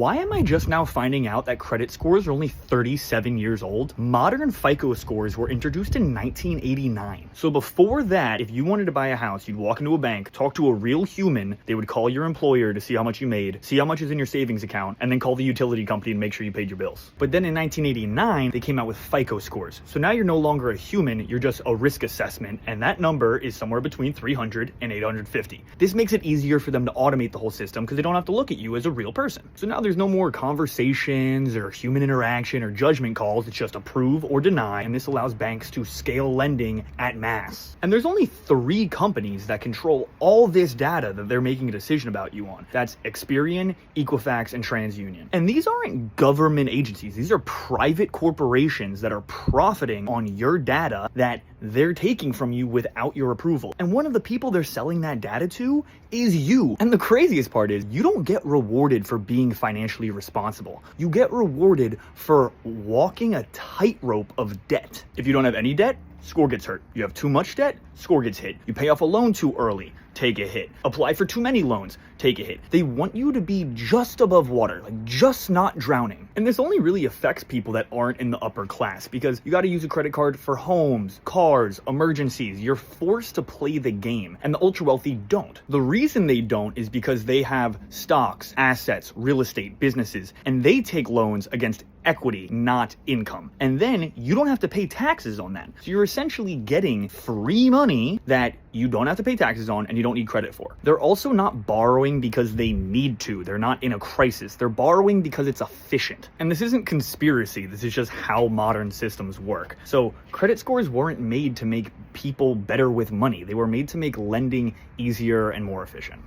Why am I just now finding out that credit scores are only 37 years old? Modern FICO scores were introduced in 1989. So before that, if you wanted to buy a house, you'd walk into a bank, talk to a real human, they would call your employer to see how much you made, see how much is in your savings account, and then call the utility company and make sure you paid your bills. But then in 1989, they came out with FICO scores. So now you're no longer a human, you're just a risk assessment, and that number is somewhere between 300 and 850. This makes it easier for them to automate the whole system because they don't have to look at you as a real person. So now there's no more conversations or human interaction or judgment calls. It's just approve or deny, and this allows banks to scale lending at mass. And there's only 3 companies that control all this data that they're making a decision about you on. That's Experian, Equifax, and TransUnion. And these aren't government agencies. These are private corporations that are profiting on your data that they're taking from you without your approval. And one of the people they're selling that data to is you. And the craziest part is you don't get rewarded for being financially responsible. You get rewarded for walking a tightrope of debt. If you don't have any debt, score gets hurt. You have too much debt, score gets hit. You pay off a loan too early, take a hit. Apply for too many loans, take a hit. They want you to be just above water, like just not drowning. And this only really affects people that aren't in the upper class because you got to use a credit card for homes, cars, emergencies. You're forced to play the game, and the ultra wealthy don't. The reason they don't is because they have stocks, assets, real estate, businesses, and they take loans against equity, not income. And then you don't have to pay taxes on that. So you're essentially getting free money that you don't have to pay taxes on and you don't need credit for. They're also not borrowing because they need to. They're not in a crisis. They're borrowing because it's efficient. And this isn't conspiracy. This is just how modern systems work. So credit scores weren't made to make people better with money. They were made to make lending easier and more efficient.